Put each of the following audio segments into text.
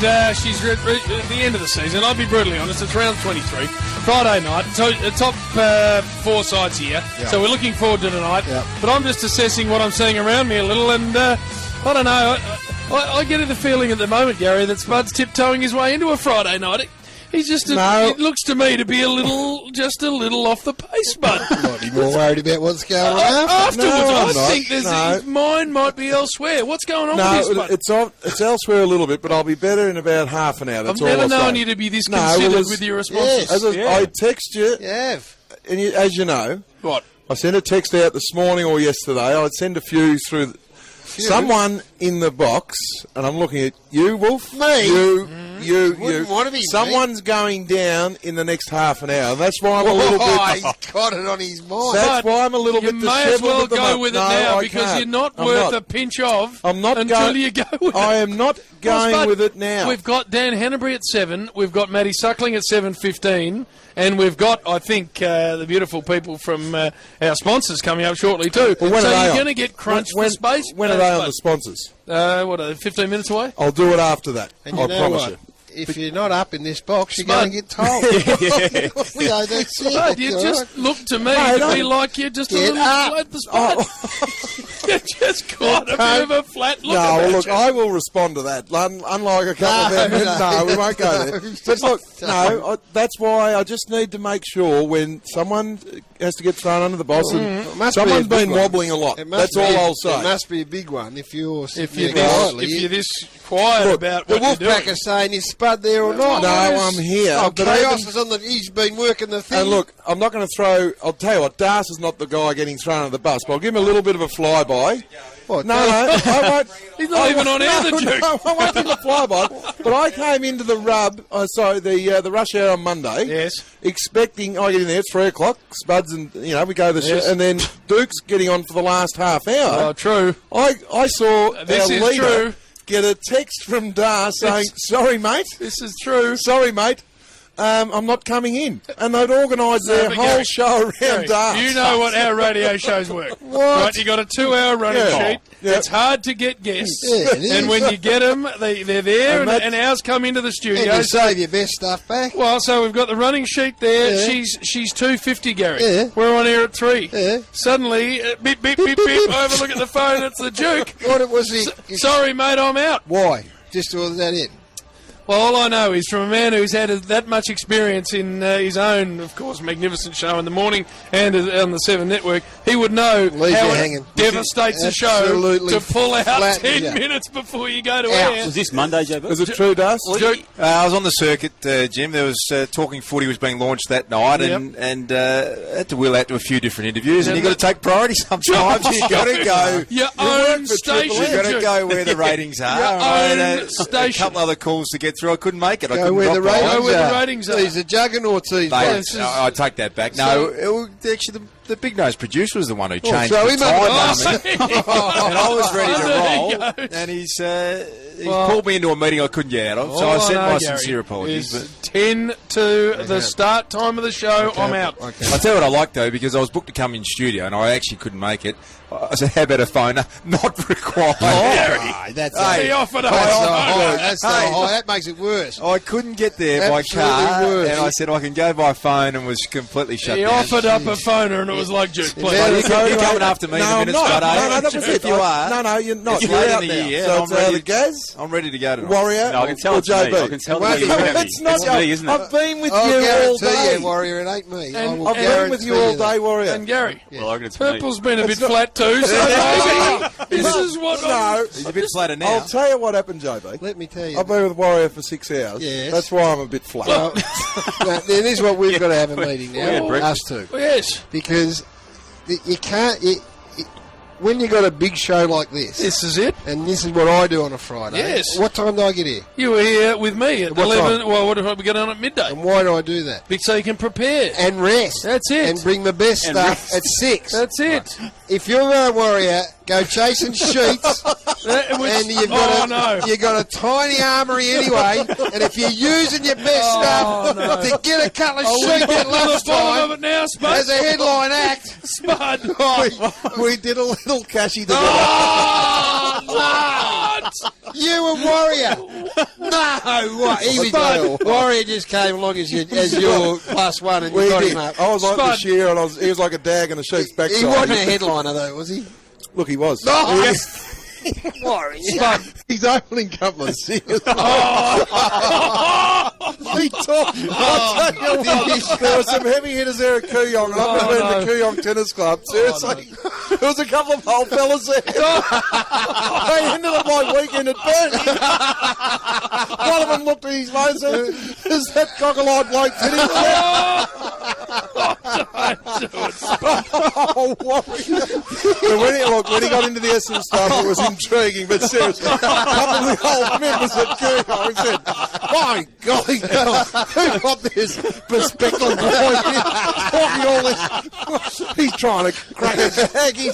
and she's at the end of the season. I'll be brutally honest, it's round 23, Friday night. So the top 4 sides here, so we're looking forward to tonight. But I'm just assessing what I'm seeing around me a little, and I don't know. I get the feeling at the moment, Gary, that Spud's tiptoeing his way into a Friday night. He's just, it looks to me to be just a little off the pace, Spud. Might be more worried about what's going on afterwards. I think his mind might be elsewhere. What's going on with this, Spud? It's elsewhere a little bit, but I'll be better in about half an hour. That's I've never known you to be this considered with your responses. I text you, and as you know, what? I sent a text out this morning or yesterday. I'd send a few through. Someone in the box, and I'm looking at you, Wolf. Me? You. Want to be Someone's going down in the next half an hour. That's why I'm a little bit... He's got it on his mind. That's why I'm a little bit dishevelled. You may as well go with it now because you're not worth a pinch of until you go with it. I am not going with it now. We've got Dan Hanbury at 7. We've got Matty Suckling at 7:15. And we've got, I think, the beautiful people from our sponsors coming up shortly too. Well, so you're going to get crunched for space. When are they on the sponsors? What are they, 15 minutes away? I'll do it after that. And I promise you. If you're not up in this box, you're going to get told. That's it. You just look to me to be like you're just a little flat the spot. You just got a bit of a flat look. No, look, I will respond to that. Unlike a couple of them. No, we won't go there. But look, that's why I just need to make sure when someone has to get thrown under the bus, and someone's been wobbling a lot. That's all I'll say. It must be a big one if you're this quiet about what you're doing. The Wolfpack are saying, is Spud there or not? No, I'm here. Oh, Chaos is on the... He's been working the thing. And look, I'm not going to throw... I'll tell you what, Das is not the guy getting thrown under the bus, but I'll give him a little bit of a flyby. What? No, I won't... He's not even on air, the Duke. No, I won't give him a flyby. But I came into the the rush hour on Monday, expecting... I get in there, it's 3 o'clock, Spuds and, we go to the show, and then Duke's getting on for the last half hour. Oh, true. I saw this our is leader true. Get a text from Dar saying, sorry, mate. This is true. Sorry, mate. I'm not coming in. And they'd organised their whole show around Dar. You know what our radio shows work. What? Right, you got a 2-hour running sheet. Yeah. It's hard to get guests. And when you get them, they're there, and ours come into the studio. And you save your best stuff back. Well, so we've got the running sheet there. Yeah. She's 2:50, Gary. Yeah. We're on air at 3. Yeah. Suddenly, beep, beep, beep, beep. I have a look at the phone. It's the Duke. What was he? Sorry, mate, I'm out. Why? Just was that it? Well, all I know is from a man who's had that much experience in his own, of course, magnificent show in the morning and on the 7 Network, he would know how it devastates a show to pull out 10 minutes before you go to air. Was this Monday, JB? Was it true, Das? I was on the circuit, Jim. There was Talking Footy was being launched that night, and had to wheel out to a few different interviews, and you've got to take priority sometimes. You've got to go. Your own station. You've got to go where the ratings are. Your own station. A couple other calls to get through. I couldn't make it. I couldn't where the ratings are. He's a juggernaut. I take that back. No, actually, the big nose producer was the one who changed the time. And I was ready to roll. And he pulled me into a meeting I couldn't get out of. So I sent my sincere apologies. But 10 to the start time of the show. I'm out. Okay. I'll tell you what I like though, because I was booked to come in studio and I actually couldn't make it. I said, how about a phone? Not required. That's he offered a that makes it worse. I couldn't get there by car, and I said I can go by phone, and was completely shut down. He offered up a phoner, and it was like, Duke, please. You're coming after me in a minute, Scott. No, if you are. No, you're not. You're out in the year. So it's the Gaz? I'm ready to go tonight. Warrior? No, I can tell it's me. I can tell it's me, isn't it? I've been with you all day. Warrior, it ain't me. I've been with you all day, Warrior. And Gary, it's Purple's been a bit flat too, so this is what... No. He's a bit flatter now. I'll tell you what happened, JB. Let me tell you. I've been with Warrior for 6 hours. Yes. That's why I'm a bit flat. Well, then this is what we've got to have a meeting now. Us two. Yes. Because you can't... when you got a big show like this... This is it. And this is what I do on a Friday. Yes. What time do I get here? You were here with me at 11. Time? Well, what if we get on at midday? And why do I do that? So you can prepare. And rest. That's it. And bring the best stuff at 6. That's it. If you're a Warrior, go chasing sheets. And you've got a tiny armoury anyway. And if you're using your best stuff to get a couple of sheets at lunchtime as a headline act, Spud. We did a little cashy together. Oh, You were Warrior. No, what? He was like, Warrior just came along as your +1 and you got him up. I was like this year, and he was like a dag in a sheep's backside. He wasn't a headliner, though, was he? Look, he was. Oh, yes. Warrior. He's opening couple of singers. He talked. I'll tell you what, there were some heavy hitters there at Kooyong. I've been to the Kooyong Tennis Club. Seriously. There was a couple of old fellas there. They ended up my weekend at Burnie. One of them looked at his mate and said, "Is that cockle-eyed bloke hitting Oh, Warrior. When he got into the essence stuff, it was intriguing, but seriously, a couple of the old members at Kooyong said, "My golly, who got this bespectacled boy talking all this? He's trying to crack a bag." No,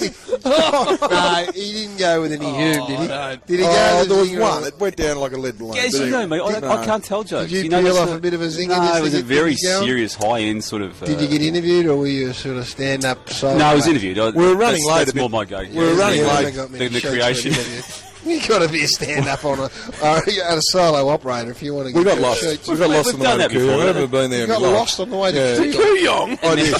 he didn't go with any Hume, did he? No. Did he go? There was one. It went down like a lead balloon. Yes, you know me. I can't tell jokes. Did you peel off a bit of a zinger? No, it was a very serious, high-end sort of... Did you get interviewed, or were you a sort of stand-up solo? No, I was interviewed. We were running late. That's more my go. We were running late. The creation. You got to be a stand-up on a solo operator if you want to. We got lost. We got lost on the way to Kooyong. I've never been there. You got lost on the way to Kooyong. I did.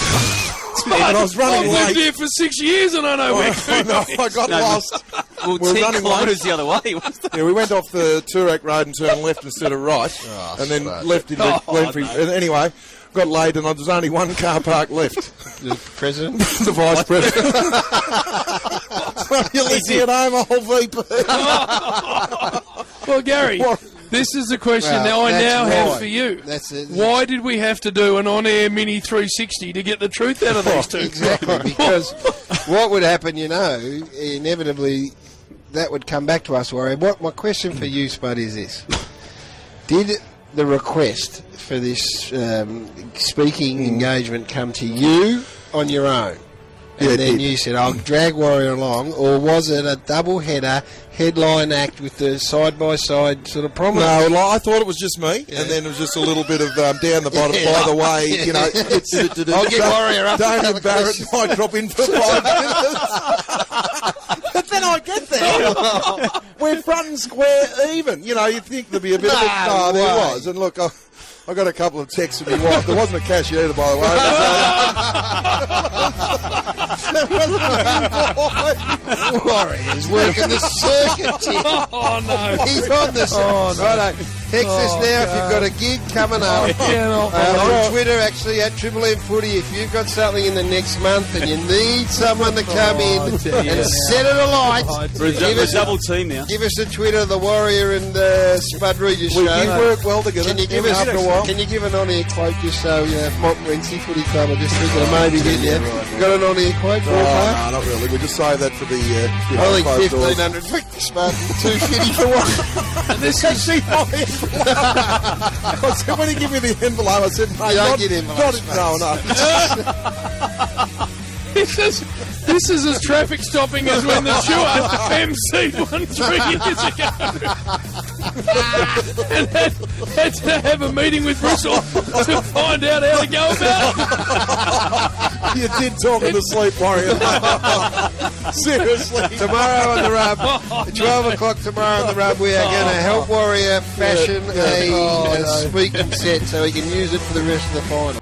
And I was running I've late. lived here for 6 years and I know where Kooyong I got lost. Well, 10 kilometres the other way. Yeah, we went off the Toorak Road and turned left instead of right, and then left into Glenfrey. Anyway, got late and there was only one car park left. The president? The vice president. So you're listening at home, old VP. Well, Gary, this is the question I now have for you. That's it. Why did we have to do an on-air Mini 360 to get the truth out of these two? Exactly, because what would happen, inevitably that would come back to us, Warrior. My question for you, Spud, is this. Did the request for this speaking engagement come to you on your own? And then you said, I'll drag Warrior along, or was it a double-header headline act with the side-by-side sort of prominence? No, I thought it was just me, and then it was just a little bit of down the bottom, by the way, I'll get Warrior up. Damien Barrett might drop in for 5 minutes. But then I get there. We're front and square even. You'd think there'd be a bit of a... No, there was. And look, I got a couple of texts from my wife. There wasn't a cashy either, by the way. Warrior's working the circuit here. Oh, no. He's on the circuit. Oh, no. Righto. Text us now if you've got a gig coming up. On Twitter, actually, at Triple M Footy. If you've got something in the next month and you need someone to come in and set it alight, double team now. Give us a Twitter, the Warrior and Spud Regis show. We work well together. Can you give us after a while? Can you give an on-air quote just so Montmorency Footy Club are just thinking of maybe getting you? Got an on-air quote? No, not really. We just save that for the. I think 1,500 for Spud, 250 for one. And this is I said, when he gave me the envelope, I said, no, don't get envelopes, no. This is as traffic stopping as when the Chua MC won 3 years ago. And had to have a meeting with Bristol to find out how to go about it. You did talk in the sleep, Warrior. Seriously. Tomorrow on the Rub, 12 o'clock tomorrow on the Rub, we are going to help Warrior fashion a speaking set so he can use it for the rest of the final.